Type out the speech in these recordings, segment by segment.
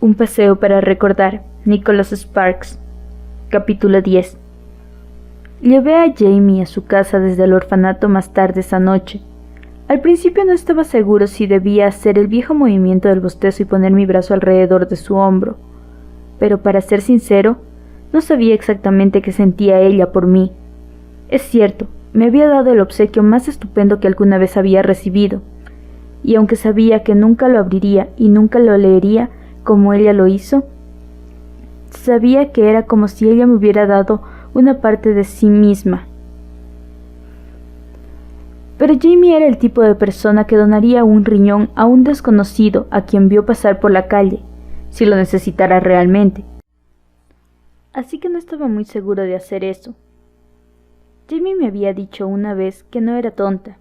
Un paseo para recordar, Nicholas Sparks. Capítulo 10. Llevé a Jamie a su casa desde el orfanato más tarde esa noche. Al principio no estaba seguro si debía hacer el viejo movimiento del bostezo y poner mi brazo alrededor de su hombro, pero para ser sincero, no sabía exactamente qué sentía ella por mí. Es cierto, me había dado el obsequio más estupendo que alguna vez había recibido, y aunque sabía que nunca lo abriría y nunca lo leería como ella lo hizo, sabía que era como si ella me hubiera dado una parte de sí misma. Pero Jamie era el tipo de persona que donaría un riñón a un desconocido a quien vio pasar por la calle, si lo necesitara realmente. Así que no estaba muy seguro de hacer eso. Jamie me había dicho una vez que no era tonta,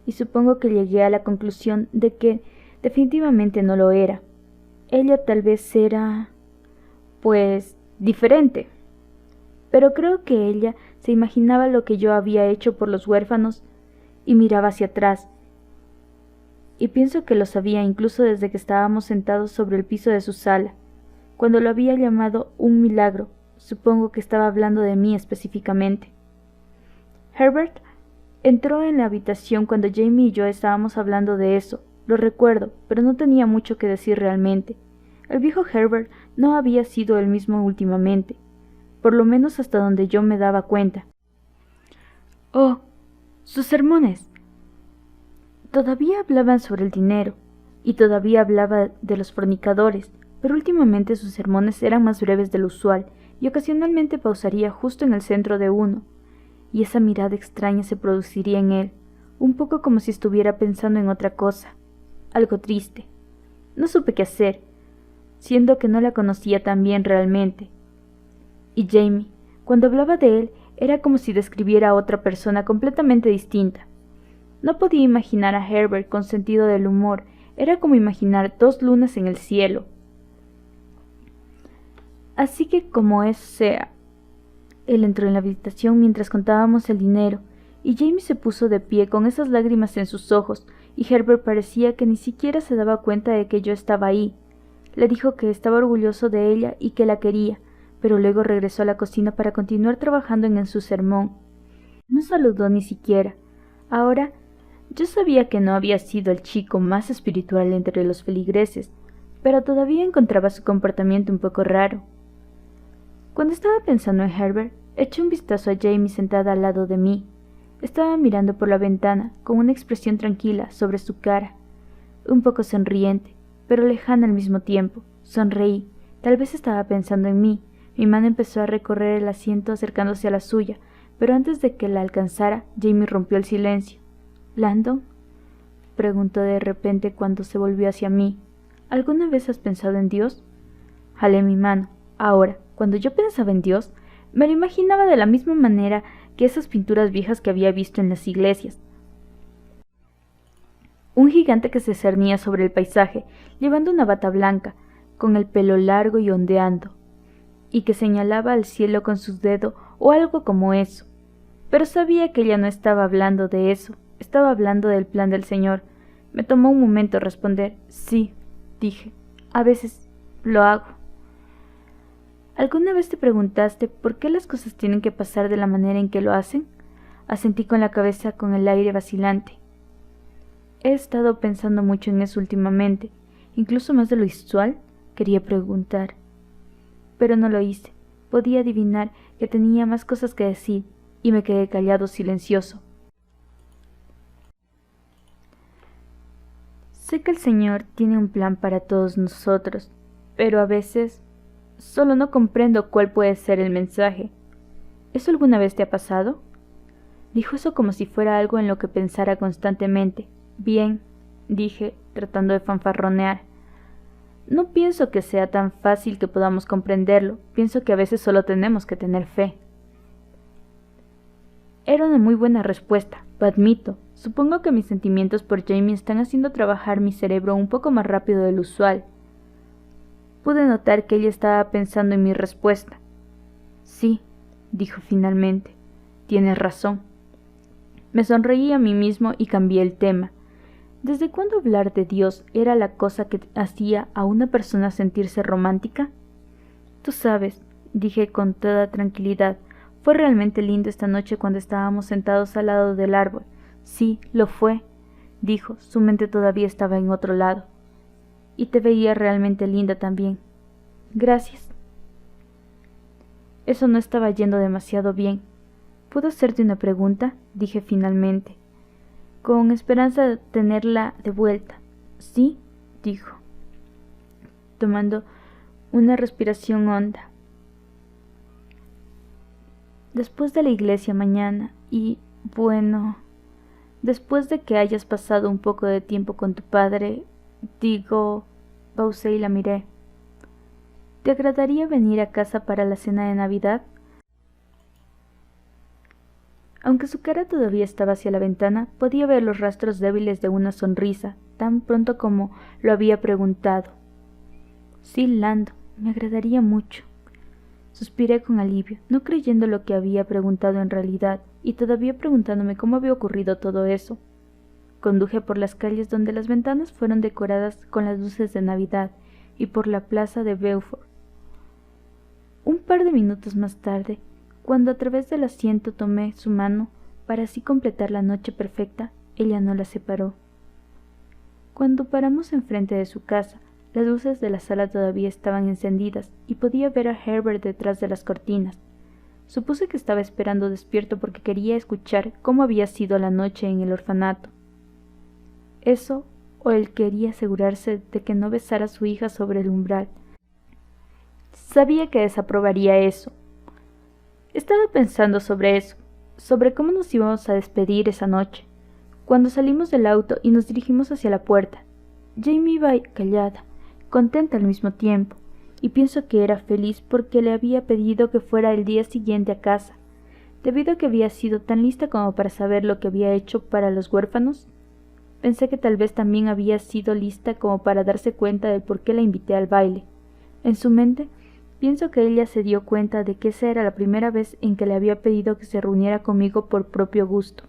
y supongo que llegué a la conclusión de que definitivamente no lo era. Ella tal vez era, diferente. Pero creo que ella se imaginaba lo que yo había hecho por los huérfanos y miraba hacia atrás. Y pienso que lo sabía incluso desde que estábamos sentados sobre el piso de su sala. Cuando lo había llamado un milagro, supongo que estaba hablando de mí específicamente. Herbert entró en la habitación cuando Jamie y yo estábamos hablando de eso. Lo recuerdo, pero no tenía mucho que decir realmente. El viejo Herbert no había sido el mismo últimamente, por lo menos hasta donde yo me daba cuenta. Oh, sus sermones. Todavía hablaban sobre el dinero, y todavía hablaba de los fornicadores, pero últimamente sus sermones eran más breves de lo usual, y ocasionalmente pausaría justo en el centro de uno, y esa mirada extraña se produciría en él, un poco como si estuviera pensando en otra cosa. Algo triste. No supe qué hacer, siendo que no la conocía tan bien realmente. Y Jamie, cuando hablaba de él, era como si describiera a otra persona completamente distinta. No podía imaginar a Herbert con sentido del humor, era como imaginar dos lunas en el cielo. Así que como eso sea, él entró en la habitación mientras contábamos el dinero, y Jamie se puso de pie con esas lágrimas en sus ojos, y Herbert parecía que ni siquiera se daba cuenta de que yo estaba ahí. Le dijo que estaba orgulloso de ella y que la quería, pero luego regresó a la cocina para continuar trabajando en su sermón. No saludó ni siquiera. Ahora, yo sabía que no había sido el chico más espiritual entre los feligreses, pero todavía encontraba su comportamiento un poco raro. Cuando estaba pensando en Herbert, eché un vistazo a Jamie sentada al lado de mí. Estaba mirando por la ventana, con una expresión tranquila sobre su cara, un poco sonriente, pero lejana al mismo tiempo. Sonreí. Tal vez estaba pensando en mí. Mi mano empezó a recorrer el asiento acercándose a la suya, pero antes de que la alcanzara, Jamie rompió el silencio. —¿Landon? —preguntó de repente cuando se volvió hacia mí. —¿Alguna vez has pensado en Dios? Jalé mi mano. Ahora, cuando yo pensaba en Dios, me lo imaginaba de la misma manera que esas pinturas viejas que había visto en las iglesias. Un gigante que se cernía sobre el paisaje, llevando una bata blanca, con el pelo largo y ondeando, y que señalaba al cielo con sus dedos o algo como eso. Pero sabía que ella no estaba hablando de eso, estaba hablando del plan del Señor. Me tomó un momento responder. Sí, dije, a veces lo hago. ¿Alguna vez te preguntaste por qué las cosas tienen que pasar de la manera en que lo hacen? Asentí con la cabeza con el aire vacilante. He estado pensando mucho en eso últimamente, incluso más de lo usual, quería preguntar. Pero no lo hice. Podía adivinar que tenía más cosas que decir, y me quedé callado, silencioso. Sé que el Señor tiene un plan para todos nosotros, pero a veces solo no comprendo cuál puede ser el mensaje. ¿Eso alguna vez te ha pasado? Dijo eso como si fuera algo en lo que pensara constantemente. Bien, dije, tratando de fanfarronear. No pienso que sea tan fácil que podamos comprenderlo. Pienso que a veces solo tenemos que tener fe. Era una muy buena respuesta, lo admito. Supongo que mis sentimientos por Jamie están haciendo trabajar mi cerebro un poco más rápido de lo usual. Pude notar que ella estaba pensando en mi respuesta. Sí, dijo finalmente. Tienes razón. Me sonreí a mí mismo y cambié el tema. ¿Desde cuándo hablar de Dios era la cosa que hacía a una persona sentirse romántica? Tú sabes, dije con toda tranquilidad, fue realmente lindo esta noche cuando estábamos sentados al lado del árbol. Sí, lo fue, dijo, su mente todavía estaba en otro lado. Y te veía realmente linda también. Gracias. Eso no estaba yendo demasiado bien. ¿Puedo hacerte una pregunta? Dije finalmente, con esperanza de tenerla de vuelta. Sí, dijo, tomando una respiración honda. Después de la iglesia mañana y, bueno, después de que hayas pasado un poco de tiempo con tu padre, pausé y la miré. ¿Te agradaría venir a casa para la cena de Navidad? Aunque su cara todavía estaba hacia la ventana, podía ver los rastros débiles de una sonrisa, tan pronto como lo había preguntado. Sí, Lando, me agradaría mucho. Suspiré con alivio, no creyendo lo que había preguntado en realidad, y todavía preguntándome cómo había ocurrido todo eso. Conduje por las calles donde las ventanas fueron decoradas con las luces de Navidad, y por la plaza de Beaufort. Un par de minutos más tarde, cuando a través del asiento tomé su mano para así completar la noche perfecta, ella no la separó. Cuando paramos enfrente de su casa, las luces de la sala todavía estaban encendidas y podía ver a Herbert detrás de las cortinas. Supuse que estaba esperando despierto porque quería escuchar cómo había sido la noche en el orfanato. Eso, o él quería asegurarse de que no besara a su hija sobre el umbral. Sabía que desaprobaría eso. Estaba pensando sobre eso, sobre cómo nos íbamos a despedir esa noche, cuando salimos del auto y nos dirigimos hacia la puerta. Jamie iba callada, contenta al mismo tiempo, y pienso que era feliz porque le había pedido que fuera el día siguiente a casa, debido a que había sido tan lista como para saber lo que había hecho para los huérfanos. Pensé que tal vez también había sido lista como para darse cuenta del por qué la invité al baile. En su mente, pienso que ella se dio cuenta de que esa era la primera vez en que le había pedido que se reuniera conmigo por propio gusto.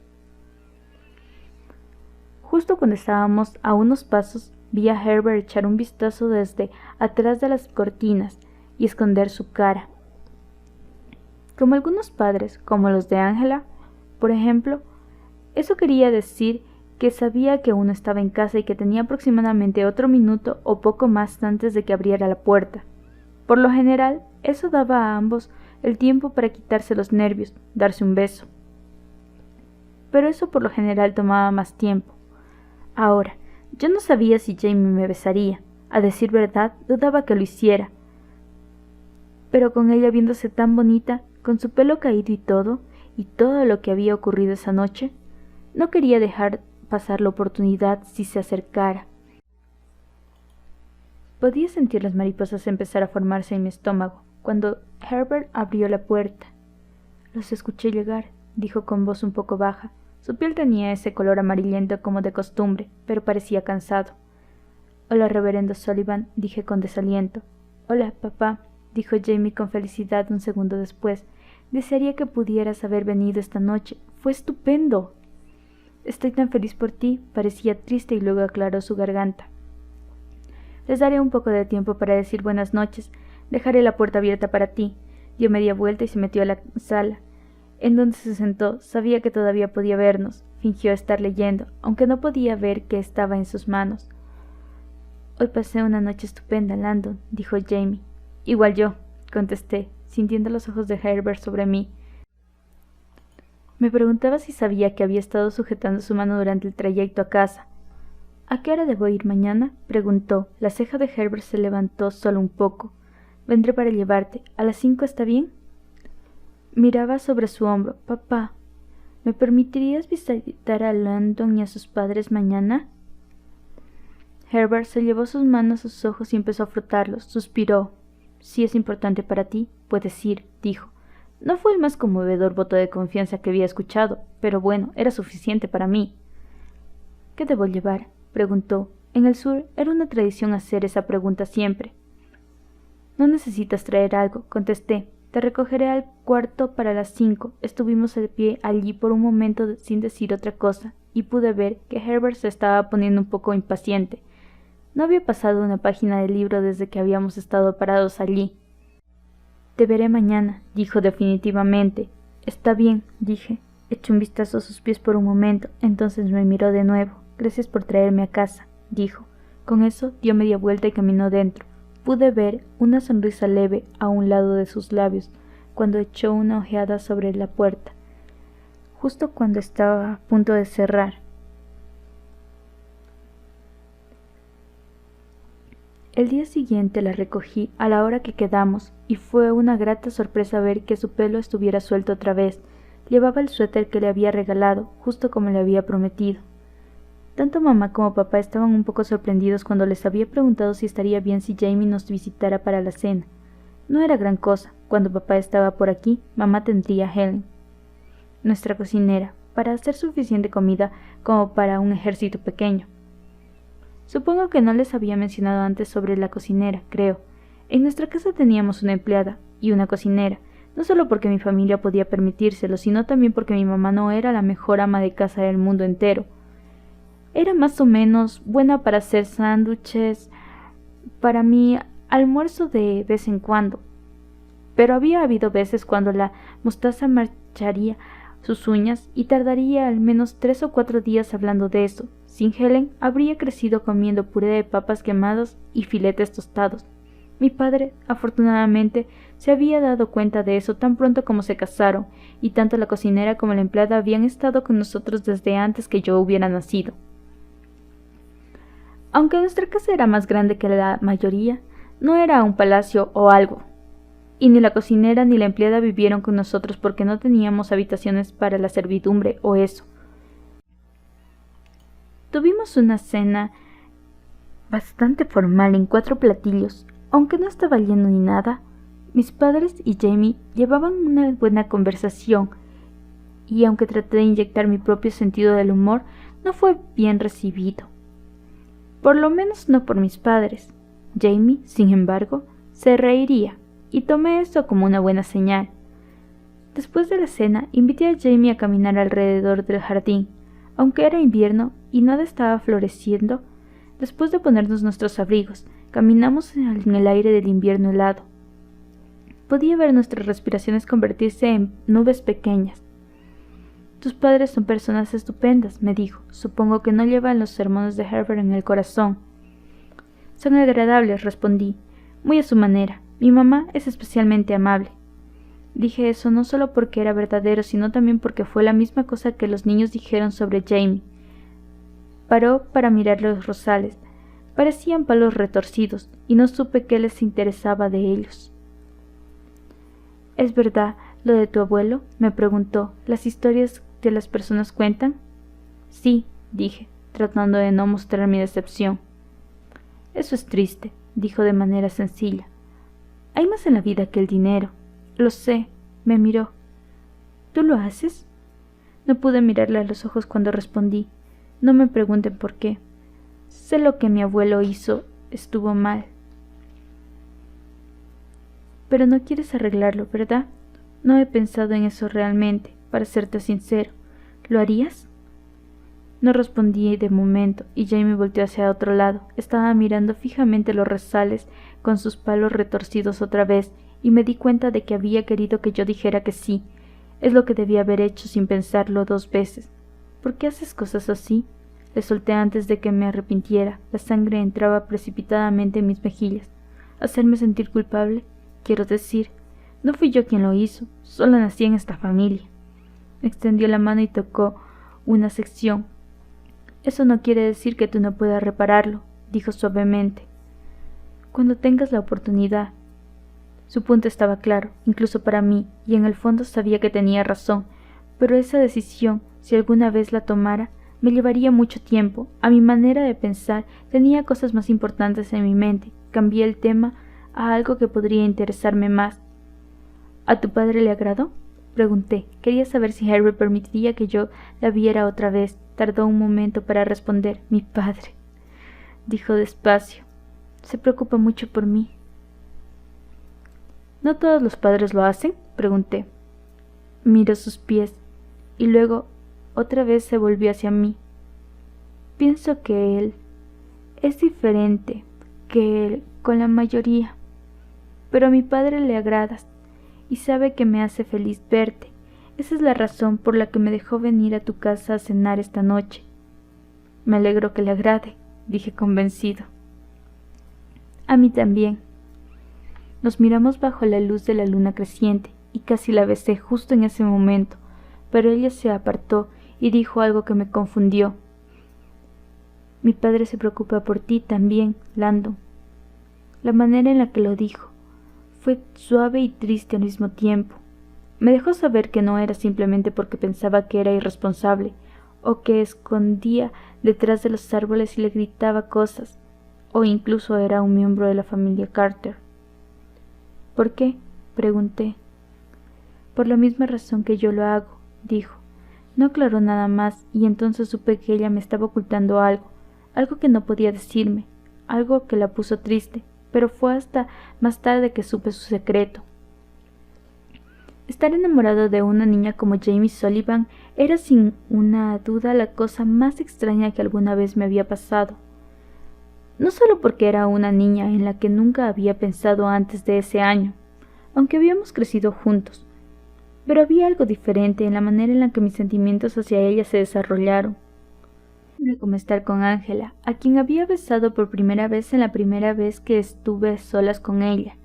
Justo cuando estábamos a unos pasos, vi a Herbert echar un vistazo desde atrás de las cortinas y esconder su cara. Como algunos padres, como los de Angela, por ejemplo, eso quería decir que sabía que uno estaba en casa y que tenía aproximadamente otro minuto o poco más antes de que abriera la puerta. Por lo general, eso daba a ambos el tiempo para quitarse los nervios, darse un beso. Pero eso por lo general tomaba más tiempo. Ahora, yo no sabía si Jamie me besaría. A decir verdad, dudaba que lo hiciera. Pero con ella viéndose tan bonita, con su pelo caído y todo lo que había ocurrido esa noche, no quería dejar pasar la oportunidad si se acercara. Podía sentir las mariposas empezar a formarse en mi estómago, cuando Herbert abrió la puerta. Los escuché llegar, dijo con voz un poco baja. Su piel tenía ese color amarillento como de costumbre, pero parecía cansado. Hola, reverendo Sullivan, dije con desaliento. Hola, papá, dijo Jamie con felicidad un segundo después. Desearía que pudieras haber venido esta noche. Fue estupendo. Estoy tan feliz por ti, parecía triste y luego aclaró su garganta. Les daré un poco de tiempo para decir buenas noches. Dejaré la puerta abierta para ti. Dio media vuelta y se metió a la sala. En donde se sentó, sabía que todavía podía vernos. Fingió estar leyendo, aunque no podía ver qué estaba en sus manos. Hoy pasé una noche estupenda, Landon, dijo Jamie. Igual yo, contesté, sintiendo los ojos de Herbert sobre mí. Me preguntaba si sabía que había estado sujetando su mano durante el trayecto a casa. ¿A qué hora debo ir mañana?, preguntó. La ceja de Herbert se levantó solo un poco. Vendré para llevarte. ¿A las 5 está bien? Miraba sobre su hombro. Papá, ¿me permitirías visitar a Landon y a sus padres mañana? Herbert se llevó sus manos a sus ojos y empezó a frotarlos. Suspiró. Si es importante para ti, puedes ir, dijo. No fue el más conmovedor voto de confianza que había escuchado, pero bueno, era suficiente para mí. ¿Qué debo llevar?, preguntó. En el sur era una tradición hacer esa pregunta siempre. No necesitas traer algo, contesté. Te recogeré al cuarto para las 5. Estuvimos de pie allí por un momento sin decir otra cosa, y pude ver que Herbert se estaba poniendo un poco impaciente. No había pasado una página del libro desde que habíamos estado parados allí. «Te veré mañana», dijo definitivamente. «Está bien», dije. Eché un vistazo a sus pies por un momento, entonces me miró de nuevo. «Gracias por traerme a casa», dijo. Con eso dio media vuelta y caminó dentro. Pude ver una sonrisa leve a un lado de sus labios cuando echó una ojeada sobre la puerta, justo cuando estaba a punto de cerrar. El día siguiente la recogí a la hora que quedamos y fue una grata sorpresa ver que su pelo estuviera suelto otra vez. Llevaba el suéter que le había regalado, justo como le había prometido. Tanto mamá como papá estaban un poco sorprendidos cuando les había preguntado si estaría bien si Jamie nos visitara para la cena. No era gran cosa. Cuando papá estaba por aquí, mamá tendría a Helen, nuestra cocinera, para hacer suficiente comida como para un ejército pequeño. Supongo que no les había mencionado antes sobre la cocinera, creo. En nuestra casa teníamos una empleada y una cocinera, no solo porque mi familia podía permitírselo, sino también porque mi mamá no era la mejor ama de casa del mundo entero. Era más o menos buena para hacer sándwiches, para mi almuerzo de vez en cuando. Pero había habido veces cuando la mostaza marcharía sus uñas y tardaría al menos 3 o 4 días hablando de eso. Sin Helen habría crecido comiendo puré de papas quemadas y filetes tostados. Mi padre, afortunadamente, se había dado cuenta de eso tan pronto como se casaron, y tanto la cocinera como la empleada habían estado con nosotros desde antes que yo hubiera nacido. Aunque nuestra casa era más grande que la mayoría, no era un palacio o algo, y ni la cocinera ni la empleada vivieron con nosotros porque no teníamos habitaciones para la servidumbre o eso. Tuvimos una cena bastante formal en 4 platillos, aunque no estaba lleno ni nada. Mis padres y Jamie llevaban una buena conversación, y aunque traté de inyectar mi propio sentido del humor, no fue bien recibido. Por lo menos no por mis padres. Jamie, sin embargo, se reiría, y tomé esto como una buena señal. Después de la cena, invité a Jamie a caminar alrededor del jardín. Aunque era invierno y nada estaba floreciendo, después de ponernos nuestros abrigos, caminamos en el aire del invierno helado. Podía ver nuestras respiraciones convertirse en nubes pequeñas. «Tus padres son personas estupendas», me dijo. «Supongo que no llevan los sermones de Herbert en el corazón». «Son agradables», respondí, «muy a su manera. Mi mamá es especialmente amable». Dije eso no solo porque era verdadero, sino también porque fue la misma cosa que los niños dijeron sobre Jamie. Paró para mirar los rosales. Parecían palos retorcidos, y no supe qué les interesaba de ellos. «¿Es verdad lo de tu abuelo?», me preguntó. «¿Las historias que las personas cuentan?» «Sí», dije, tratando de no mostrar mi decepción. «Eso es triste», dijo de manera sencilla. «Hay más en la vida que el dinero». «Lo sé», me miró. «¿Tú lo haces?» No pude mirarle a los ojos cuando respondí. No me pregunten por qué. Sé lo que mi abuelo hizo estuvo mal. «Pero no quieres arreglarlo, ¿verdad?» «No he pensado en eso realmente, para serte sincero. ¿Lo harías?» No respondí de momento, y Jamie volteó hacia otro lado. Estaba mirando fijamente los rosales con sus palos retorcidos otra vez, y me di cuenta de que había querido que yo dijera que sí. Es lo que debía haber hecho sin pensarlo 2 veces. «¿Por qué haces cosas así?», le solté antes de que me arrepintiera. La sangre entraba precipitadamente en mis mejillas. «¿Hacerme sentir culpable? Quiero decir, no fui yo quien lo hizo, solo nací en esta familia». Extendió la mano y tocó una sección. «Eso no quiere decir que tú no puedas repararlo», dijo suavemente. «Cuando tengas la oportunidad». Su punto estaba claro, incluso para mí, y en el fondo sabía que tenía razón, pero esa decisión, si alguna vez la tomara, me llevaría mucho tiempo. A mi manera de pensar, tenía cosas más importantes en mi mente. Cambié el tema a algo que podría interesarme más. «¿A tu padre le agradó?», pregunté. Quería saber si Harry permitiría que yo la viera otra vez. Tardó un momento para responder. «Mi padre», dijo despacio, «se preocupa mucho por mí». «¿No todos los padres lo hacen?», pregunté. Miró sus pies y luego otra vez se volvió hacia mí. Pienso que él es diferente que él con la mayoría, pero a mi padre le agradas y sabe que me hace feliz verte. Esa es la razón por la que me dejó venir a tu casa a cenar esta noche. Me alegro que le agrade, dije convencido. A mí también. Nos miramos bajo la luz de la luna creciente y casi la besé justo en ese momento, pero ella se apartó y dijo algo que me confundió. Mi padre se preocupa por ti también, Landon. La manera en la que lo dijo fue suave y triste al mismo tiempo. Me dejó saber que no era simplemente porque pensaba que era irresponsable o que escondía detrás de los árboles y le gritaba cosas, o incluso era un miembro de la familia Carter. ¿Por qué?, pregunté. Por la misma razón que yo lo hago, dijo. No aclaró nada más y entonces supe que ella me estaba ocultando algo que no podía decirme, algo que la puso triste, pero fue hasta más tarde que supe su secreto. Estar enamorado de una niña como Jamie Sullivan era sin una duda la cosa más extraña que alguna vez me había pasado. No solo porque era una niña en la que nunca había pensado antes de ese año, aunque habíamos crecido juntos, pero había algo diferente en la manera en la que mis sentimientos hacia ella se desarrollaron. Era como estar con Angela, a quien había besado por primera vez en la primera vez que estuve a solas con ella.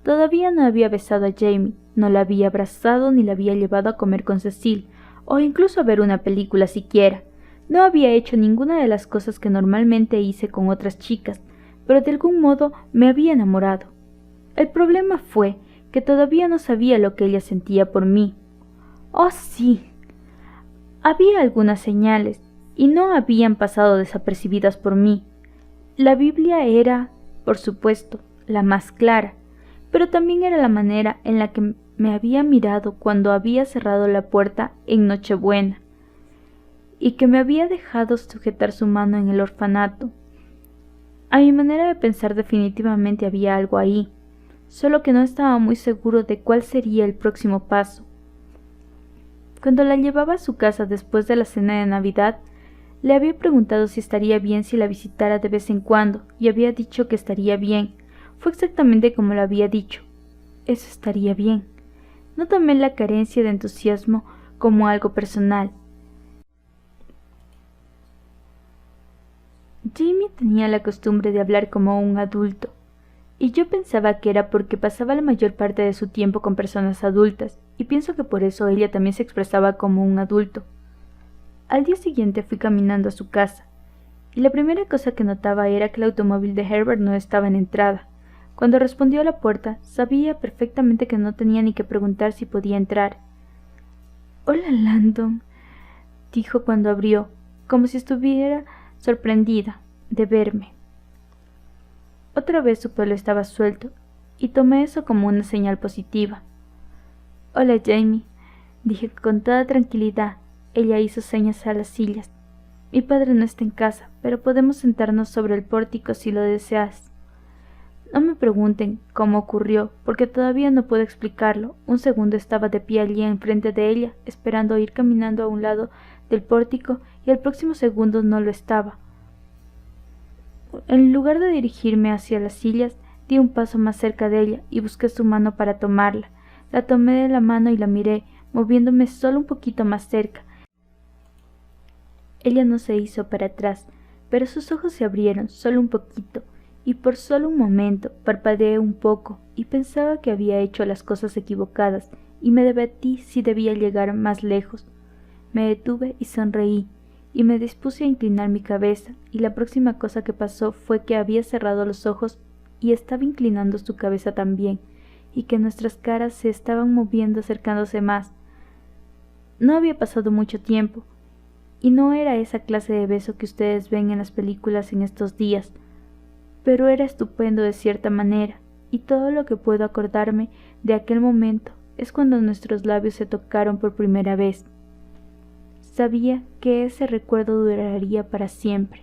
Todavía no había besado a Jamie, no la había abrazado ni la había llevado a comer con Cecil, o incluso a ver una película siquiera. No había hecho ninguna de las cosas que normalmente hice con otras chicas, pero de algún modo me había enamorado. El problema fue que todavía no sabía lo que ella sentía por mí. Oh, sí. Había algunas señales, y no habían pasado desapercibidas por mí. La Biblia era, por supuesto, la más clara, pero también era la manera en la que me había mirado cuando había cerrado la puerta en Nochebuena, y que me había dejado sujetar su mano en el orfanato. A mi manera de pensar definitivamente había algo ahí, solo que no estaba muy seguro de cuál sería el próximo paso. Cuando la llevaba a su casa después de la cena de Navidad, le había preguntado si estaría bien si la visitara de vez en cuando, y había dicho que estaría bien. Fue exactamente como lo había dicho. Eso estaría bien. No tomé la carencia de entusiasmo como algo personal. Jamie tenía la costumbre de hablar como un adulto, y yo pensaba que era porque pasaba la mayor parte de su tiempo con personas adultas, y pienso que por eso ella también se expresaba como un adulto. Al día siguiente fui caminando a su casa, y la primera cosa que notaba era que el automóvil de Herbert no estaba en entrada. Cuando respondió a la puerta, sabía perfectamente que no tenía ni que preguntar si podía entrar. «Hola, Landon», dijo cuando abrió, como si estuviera sorprendida de verme. Otra vez su pelo estaba suelto, y tomé eso como una señal positiva. «Hola, Jamie», dije con toda tranquilidad. Ella hizo señas a las sillas. «Mi padre no está en casa, pero podemos sentarnos sobre el pórtico si lo deseas». No me pregunten cómo ocurrió, porque todavía no puedo explicarlo. Un segundo estaba de pie allí enfrente de ella, esperando ir caminando a un lado del pórtico, y al próximo segundo no lo estaba. En lugar de dirigirme hacia las sillas, di un paso más cerca de ella y busqué su mano para tomarla. La tomé de la mano y la miré, moviéndome solo un poquito más cerca. Ella no se hizo para atrás, pero sus ojos se abrieron solo un poquito, y por solo un momento parpadeé un poco y pensaba que había hecho las cosas equivocadas, y me debatí si debía llegar más lejos. Me detuve y sonreí, y me dispuse a inclinar mi cabeza, y la próxima cosa que pasó fue que había cerrado los ojos y estaba inclinando su cabeza también, y que nuestras caras se estaban moviendo acercándose más. No había pasado mucho tiempo, y no era esa clase de beso que ustedes ven en las películas en estos días, pero era estupendo de cierta manera, y todo lo que puedo acordarme de aquel momento es cuando nuestros labios se tocaron por primera vez. Sabía que ese recuerdo duraría para siempre.